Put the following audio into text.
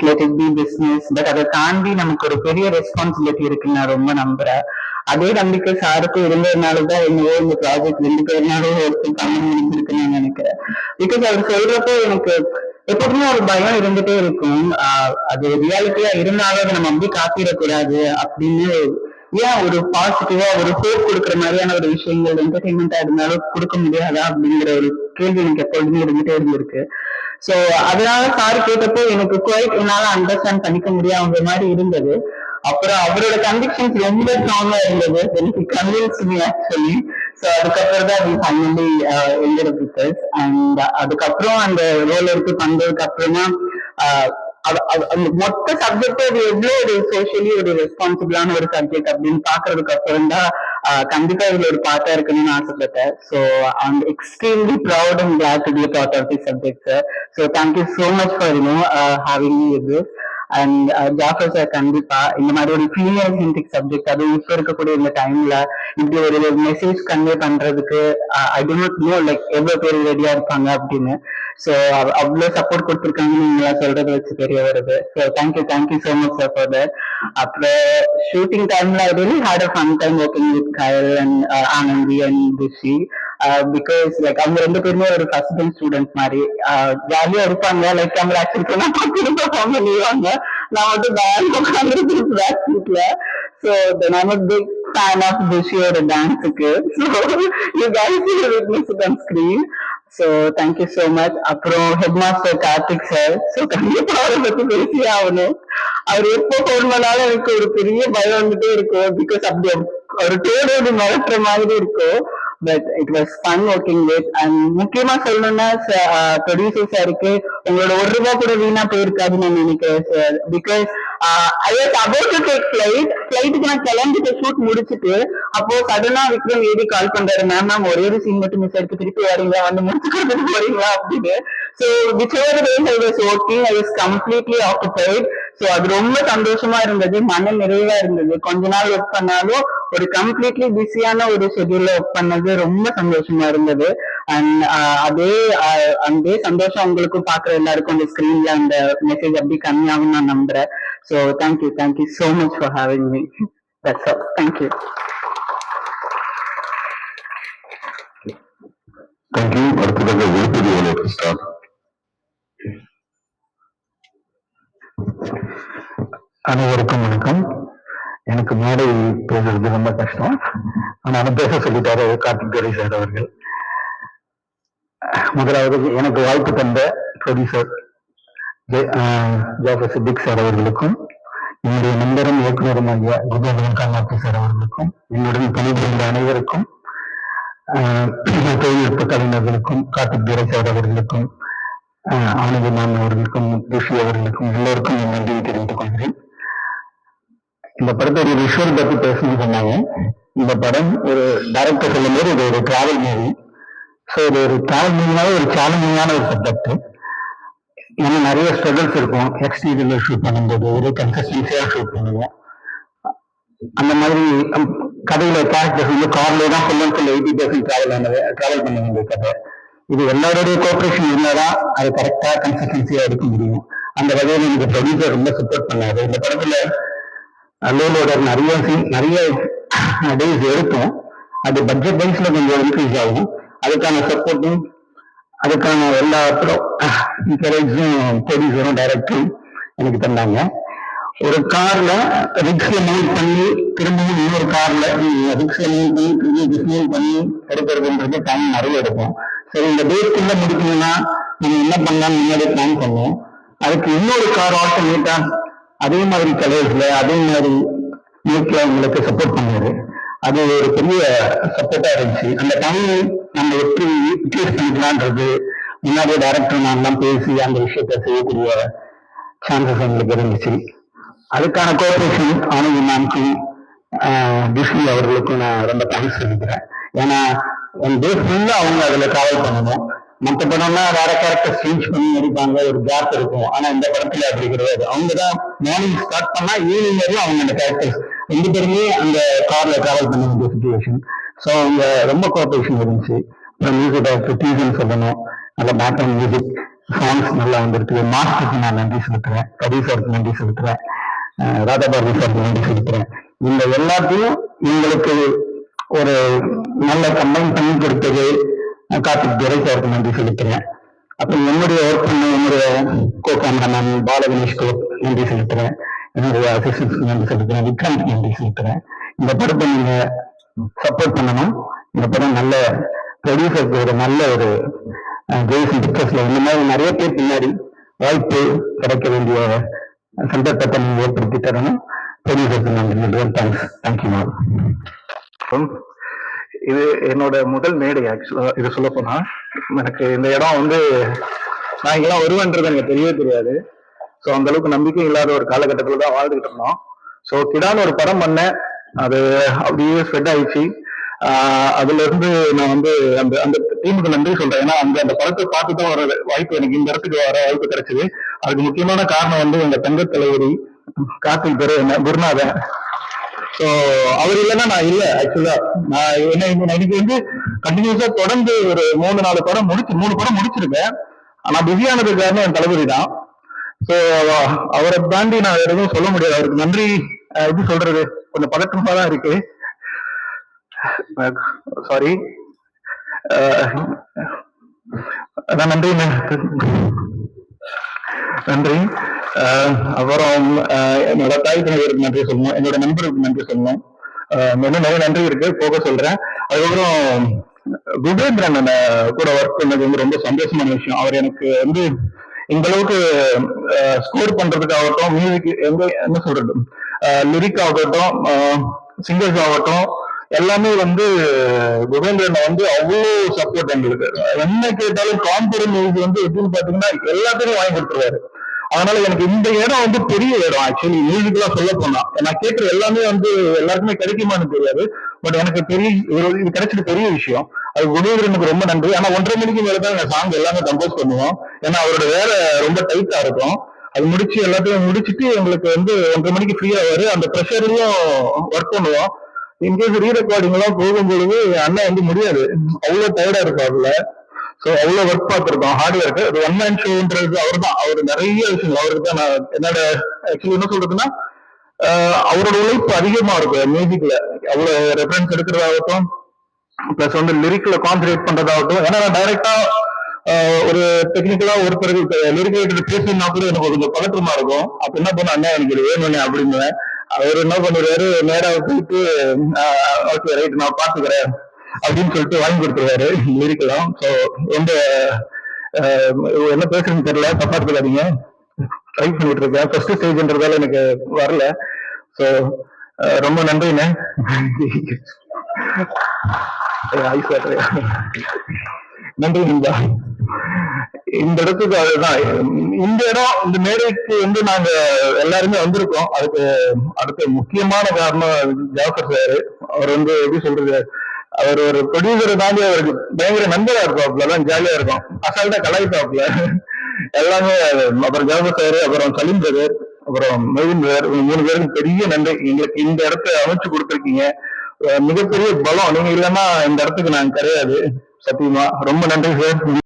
entertainment, let it be business, but அதை தாண்டி நமக்கு ஒரு பெரிய ரெஸ்பான்சிபிலிட்டி இருக்குன்னு நான் ரொம்ப நம்புறேன். அதே நம்பிக்கை சாருக்கும் இருந்ததுனாலதான் என்னவோ இந்த ப்ராஜெக்ட் 2 பேர்னாலும் ஒருத்தர் பண்ண முடிஞ்சிருக்குன்னு நான் நினைக்கிறேன். பிகாஸ் அவர் சொல்றப்போ எனக்கு எப்பவுமே ஒரு பயம் இருந்துட்டே இருக்கும். அது ரியாலிட்டியா இருந்தாலும் அதை நம்ம அப்படியே காத்திடக்கூடாது அப்படின்னு, ஏன் ஒரு பாசிட்டிவா ஒரு ஹோப் கொடுக்குற மாதிரியான ஒரு விஷயங்கள் என்டர்டைன்மெண்டா இருந்தாலும் கொடுக்க முடியாதா அப்படிங்கிற ஒரு கேள்வி எனக்கு எப்பொழுதுமே இருந்துட்டே இருந்திருக்கு. சோ அதனால சார் கேட்டப்போ எனக்கு குவைட் என்னால அண்டர்ஸ்டாண்ட் பண்ணிக்க முடியாத மாதிரி இருந்தது. அப்புறம் அவரோட கன்விக்ஷன்ஸ் ரொம்ப ஸ்ட்ராங்கா இருந்தது. எனக்கு கன்வின்ஸ் மீ ஆக்சுவலி. சோ அதுக்கப்புறம் தான் finally ended up with this. And அதுக்கப்புறம் அந்த ரோல் எடுத்து பண்றதுக்கு அப்புறமா அந்த மொத்த சப்ஜெக்ட் அது எவ்வளவு ஒரு சோசியலி ஒரு ரெஸ்பான்சிபிளான ஒரு சப்ஜெக்ட் அப்படின்னு பாக்குறதுக்கு அப்புறம் தான் கண்டிப்பா இதுல ஒரு பார்ட்டா இருக்கணும்னு ஆசைப்பட்டேன். So I'm extremely proud and glad to be a part of this subject, sir. So thank you so much for having me with this. And Jafar sir கண்டிப்பா இந்த மாதிரி ஒரு ஃபீமேல் சென்ட்ரிக் சப்ஜெக்ட், அது இப்ப இருக்கக்கூடிய இந்த டைம்ல இப்படி ஒரு மெசேஜ் கன்வே பண்றதுக்கு I do not know like எவ்வளவு பேர் ரெடியா இருப்பாங்க அப்படின்னு. ஸோ அவ்வளவு சப்போர்ட் கொடுத்துருக்காங்கன்னு நீங்களா சொல்றதை வச்சு தெரிய வருது. So thank you so much sir for that. அப்புறம் ஷூட்டிங் டைம்ல I really had a fun time working with Kayal and Anandhi and Dishi. Because like அவங்க 2 பேருமே ஒரு ஃபர்ஸ்ட் டைம் ஸ்டூடெண்ட் மாதிரி ஜாலியா இருப்பாங்க. லைக் அவங்க ஆக்சுவலி சொன்னா பெர்ஃபார்ம் பண்ணிடுவாங்க. நான் வந்து பேங்க் உட்காந்துருக்கு பேக் சீட்ல. So I'm a big fan of திஷியோட டான்ஸுக்கு. So you guys will witness it on screen. So thank you so much. அப்புறம் head master Karthik sir. So கண்டிப்பா அவரை பத்தி பேசியே ஆகணும். அவர் எப்போ போன் பண்ணாலும் எனக்கு ஒரு பெரிய பயம் வந்துட்டே இருக்கும். பிகாஸ் அப்படி ஒரு டோடு மிரட்டுற மாதிரி இருக்கும். But it was fun working with. And முக்கியமா சொல்லணும்னா ப்ரொடியூசர் சாருக்கு உங்களோட ₹1 கூட வீணா போயிருக்காதுன்னு நான் நினைக்கிறேன் sir. Because I was about to take ஃபிளைட்டுக்கு நான் கிளம்பிட்டு ஷூட் முடிச்சுட்டு அப்போ சடனா விக்ரம் ஏடி கால் பண்றாரு, மேம் ஒரே ஒரு சீன் மட்டும் மிஸ் ஆயிருக்கு, திருப்பி வரீங்களா, வந்து முடிச்சுக்கிறதுக்கு போறீங்களா அப்படின்னு. So whichever days I was working, I was completely occupied. So அது ரொம்ப சந்தோஷமா இருந்தது, மன நிறைவா இருந்தது. கொஞ்ச நாள் ஒர்க் பண்ணாலும் ஒரு கம்ப்ளீட்லி பிஸியான ஒரு ஷெட்யூல்ல ஒர்க் பண்ணது ரொம்ப சந்தோஷமா இருந்தது. அண்ட் அதே சந்தோஷம் உங்களுக்கும் பாக்குற எல்லாருக்கும் அந்த ஸ்கிரீன்ல அந்த மெசேஜ் அப்படி கம்மியாகும் நான் நம்புறேன். So thank you so much for having me. That's all. Thank you. Thank you. அடுத்ததாக விழுப்புரி ஸ்டார்ட். அனைவருக்கும் வணக்கம். எனக்கு மேடை பேசுறது ரொம்ப கஷ்டம், ஆனாலும் பேச சொல்லிட்டாரு கார்த்திக் துரை சார் அவர்கள். முதலாவது எனக்கு வாய்ப்பு தந்த ப்ரொடியூசர் ஜாஃபர் சித்திக் சார் அவர்களுக்கும், என்னுடைய நண்பரும் இயக்குநரும் ஆகிய குஜாபுதீன் காமாட்சி சார் அவர்களுக்கும், என்னுடன் பணிபுரிந்த அனைவருக்கும், தொழில்நுட்ப கலைஞர்களுக்கும், கார்த்திக் துரை சார் அவர்களுக்கும், ஆனந்தி மேம் அவர்களுக்கும், ரிஷி அவர்களுக்கும் எல்லோருக்கும் என் நன்றியை தெரிவித்துக் கொள்கிறேன். இந்த படத்தை ஒரு விஷுவல் பத்தி பேசணும்னு சொன்னாங்க. இந்த படம் ஒரு டைரக்டர் சொல்லும் போது இது ஒரு டிராவல் மூவி. ஸோ இது ஒரு டிராவல் மூவினால ஒரு சேலஞ்சிங்கான ஒரு சப்ஜெக்ட். ஏன்னா நிறைய ஸ்ட்ரகிள்ஸ் இருக்கும். எக்ஸ்டீரியர்ல ஷூட் பண்ணும்போது ஒரு கன்சிஸ்டன்சியா ஷூட் பண்ணுவோம். அந்த மாதிரி கதையில கேரக்டர்ஸ் வந்து கார்லேயே தான் ஃபுல் 80% டிராவல் பண்ண வேண்டிய கதை. இது எல்லாருடைய கோஆபரேஷன் இருந்தாதான் அது கரெக்டா கன்சிஸ்டன்சியா எடுக்க முடியும். அந்த வகையில் எனக்கு ப்ரொடியூசர் ரொம்ப சப்போர்ட் பண்ணாரு. இந்த படத்துல லோலோட நிறைய டேஸ் எடுக்கும். அது பட்ஜெட் வைஸ்ல கொஞ்சம் இன்க்ரீஸ் ஆகும். அதுக்கான சப்போர்ட்டும் அதுக்கான எல்லா என்கரேஜும் ப்ரொடியூசரும் டைரக்டரும் எனக்கு தந்தாங்க. ஒரு கார்ல ரிக்ஸ்ல மூவ் பண்ணி திரும்பவும் இன்னொரு கார்ல ரிக்ஸ்ல மூவ் பண்ணி எடுக்கிறதுன்றது டைம் நிறைய எடுக்கும். சரி, இந்த டேஸ்க்குள்ள முடிக்கணும்னா நம்ம என்ன பண்ணலாம்னு முன்னாடி பிளான் பண்ணுவோம். அதுக்கு இன்னொரு கார் ஆல்டர்னேட்டா அதே மாதிரி கலர்ஸ்ல அதே மாதிரி மேக்ல உங்களுக்கு சப்போர்ட் பண்ணாரு. அது ஒரு பெரிய சப்போர்ட்டா இருந்துச்சு. அந்த டைம் நம்ம எப்படி யூட்டிலைஸ் பண்ணிக்கலான்றது முன்னாடியே டைரக்டர் நான் பேசி அந்த விஷயத்த செய்யக்கூடிய சான்சஸ் எங்களுக்கு இருந்துச்சு. அதுக்கான கோஆபரேஷன் ஆனந்தி மேம்க்கும் டிஸ்னி அவர்களுக்கும் நான் ரொம்ப தேங்க்ஸ் சொல்லிக்கிறேன். ஏன்னா ஒன் டே ஃபுல்லா அவங்க அதுல டிராவல் பண்ணணும். மற்ற படம்னா வேற கேரக்டர் சேஞ்ச் பண்ணி நடிப்பாங்க, ஒரு கேப் இருக்கும். ஆனா இந்த படத்துல அப்படி கிடையாது. அவங்கதான் மார்னிங் ஸ்டார்ட் பண்ணா ஈவினிங் வரையும் அவங்க அந்த கேரக்டர்ஸ் 2 பேருமே அந்த கார்ல டிராவல் பண்ண வேண்டிய சுச்சுவேஷன். ஸோ அவங்க ரொம்ப கோஆபரேஷன் இருந்துச்சு. அப்புறம் மியூசிக் டைரக்டர் டீசன் சொல்லணும், நல்ல பேக்ரவுண்ட் மியூசிக் சாங்ஸ் நல்லா வந்திருக்கு. மாஸ்டருக்கு நான் நன்றி செலுத்துறேன், கவி சாருக்கு நன்றி செலுத்துறேன், ராதாபாரதி சாருக்கு நன்றி செலுத்துறேன். இந்த எல்லாத்தையும் எங்களுக்கு ஒரு நல்ல கம்பைன் பண்ணி கொடுத்தது கார்த்திக் துரை சாருக்கு நன்றி செலுத்துறேன். அப்புறம் என்னுடைய ஒர்க் பண்ண என்னுடைய கோ கேமராமேன் பாலகணேஷ்க்கு நன்றி செலுத்துறேன், என்னுடைய அசிஸ்டன்ட்ஸ்க்கு நன்றி செலுத்துறேன், விக்ரம் நன்றி செலுத்துறேன். இந்த படத்தை நீங்க சப்போர்ட் பண்ணணும். இந்த படம் நல்ல ப்ரொடியூசருக்கு ஒரு நல்ல ஒரு ஜெய்சன் பிக்சர்ஸ்ல இந்த மாதிரி நிறைய பேர் பின்னாடி வாய்ப்பு கிடைக்க வேண்டிய சந்தர்ப்பத்தை நீங்க ஏற்படுத்தி தரணும். ப்ரொடியூசருக்கு நன்றி சொல்றேன். Thank you ma'am. இது என்னோட முதல் மேடை. ஆக்சுவலா இது சொல்ல போனா எனக்கு இந்த இடம் வந்து நான் இங்கெல்லாம் வருவேன்றது எனக்கு தெரியவே தெரியாது. ஸோ அந்த அளவுக்கு நம்பிக்கை இல்லாத ஒரு காலகட்டத்தில் தான் வாழ்ந்துகிட்டு இருந்தோம். ஸோ கிடான்னு ஒரு படம் பண்ணேன், அது அப்படியே ஸ்ப்ரெட் ஆயிடுச்சு. அதுல இருந்து நான் வந்து அந்த அந்த டீமுக்கு நன்றி சொல்றேன். ஏன்னா அந்த படத்தை பார்த்து தான் வர வாய்ப்பு, எனக்கு இந்த இடத்துக்கு வர வாய்ப்பு கிடைச்சது. அதுக்கு முக்கியமான காரணம் வந்து எங்க தங்க தலைவரி கார்த்திக் பேரு குருநாதன். ஸோ அவர் இல்லைன்னா நான் இல்லை. ஆக்சுவலா நான் இன்னைக்கு வந்து கண்டினியூஸா தொடர்ந்து ஒரு 3-4 படம் 3 படம் முடிச்சிருக்கேன். ஆனா பிஸியானதுக்கு காரணம் என் தளபதி தான். ஸோ அவரை தாண்டி நான் எதுவும் சொல்ல முடியாது. அவருக்கு நன்றி எப்படி சொல்றது, கொஞ்சம் பதட்டமா தான் இருக்கு. சாரி. நன்றி நன்றி. அப்புறம் என்னோட தாய் தந்தையருக்கு நன்றி சொல்லணும், என்னோட நண்பருக்கு நன்றி சொல்லணும். இன்னும் நிறைய நன்றி இருக்கு, போக சொல்றேன். அதுக்கப்புறம் குபேந்திரன் கூட ஒர்க் பண்ணது வந்து ரொம்ப சந்தோஷமான விஷயம். அவர் எனக்கு வந்து இந்த அளவுக்கு ஸ்கோர் பண்றதுக்காகட்டும், மியூசிக் என்ன சொல்றது, லிரிக் ஆகட்டும், சிங்கர்ஸ் ஆகட்டும், எல்லாமே வந்து குபேந்திரன் வந்து அவ்வளவு சப்போர்ட் எங்களுக்கு. என்ன கேட்டாலும் காம்பூர் மியூசிக் வந்து எப்படின்னு பாத்தீங்கன்னா எல்லாத்தையும் வாங்கி கொடுத்துருவாரு. அதனால எனக்கு இந்த இடம் வந்து பெரிய இடம். ஆக்சுவலி மியூசிக்லாம் சொல்ல போனா நான் கேட்கிற எல்லாமே வந்து எல்லாருக்குமே கிடைக்குமான்னு தெரியாது. பட் எனக்கு பெரிய இது கிடைச்சது பெரிய விஷயம். அது குபேந்திரனுக்கு ரொம்ப நன்றி. ஆனா 1:30 மணிக்கு மேலதான் எங்க சாங் எல்லாமே கம்போஸ் பண்ணுவோம். ஏன்னா அவரோட வேலை ரொம்ப டைட்டா இருக்கும். அது முடிச்சு எல்லாத்தையும் முடிச்சுட்டு எங்களுக்கு வந்து 1:30 மணிக்கு ஃப்ரீயா வரும். அந்த ப்ரெஷர்லயும் ஒர்க் பண்ணுவோம். இன்கேஸ் ரீ ரெக்கார்டிங் எல்லாம் போகும்பொழுது அண்ணன் வந்து முடியாது, அவ்வளவு டயர்டா இருப்பாருல. சோ அவ்வளவு ஒர்க் பார்த்திருக்கோம், ஹார்ட் ஒர்க். அது ஒன் மேன் ஷோன்றது அவர் தான். அவர் நிறைய விஷயங்கள் அவருக்கு தான். நான் என்னோட ஆக்சுவலி என்ன சொல்றதுன்னா, அவரோட உழைப்பு அதிகமா இருக்கும் மியூசிக்ல. அவ்வளவு ரெஃபரன்ஸ் எடுக்கிறதாகட்டும், பிளஸ் வந்து லிரிக்ல கான்சன்ட்ரேட் பண்றதாகட்டும். ஏன்னா நான் டைரக்டா ஒரு டெக்னிக்கலா ஒருத்தருக்கு லிரிக் ரைட்டர் பேசினா கூட எனக்கு கொஞ்சம் பதற்றமா இருக்கும். அப்ப என்ன பண்ண, அண்ணா எனக்கு இது வேணும்னே அப்படின்னு. அவர் என்ன பண்ணுவாரு, நேரா போயிட்டு ஓகே ரைட் நான் பாத்துக்கிறேன் அப்படின்னு சொல்லிட்டு வாங்கி கொடுத்துருவாரு லிரிக்கலாம். ஸோ ரொம்ப என்ன பேசுறதுன்னு தெரியல, தப்பா இருக்காதீங்க. ட்ரை பண்ணிட்டு இருக்கேன், ஃபர்ஸ்ட் ஸ்டேஜ்ன்றதால எனக்கு வரல. ஸோ ரொம்ப நன்றிண்ணே. நன்றி நண்பா. இந்த இடத்துக்கு அதுதான் இந்த இடம், இந்த மேடைக்கு வந்து நாங்க எல்லாருமே வந்திருக்கோம். அதுக்கு அடுத்த முக்கியமான காரணம் ஜாஃபர் சார். அவர் வந்து எப்படி சொல்றது, அவர் ஒரு ப்ரொடியூசரை தாண்டி அவருக்கு பயங்கர நண்பரா இருப்பாப்புல, தான் ஜாலியா இருக்கும், அசால்ட்டா கலாய்ப்பாப்புல எல்லாமே. அப்புறம் ஜாஃபர் சார், அப்புறம் சலீம் பிரதர், அப்புறம் மெயின் பிரதர், 3 பேருக்கு பெரிய நன்றி. எங்களுக்கு இந்த இடத்த அமைச்சு கொடுத்துருக்கீங்க, மிகப்பெரிய பலம். நீங்க இல்லைன்னா இந்த இடத்துக்கு நாங்க கிடையாது. சத்தியமா ரொம்ப நன்றி சார்.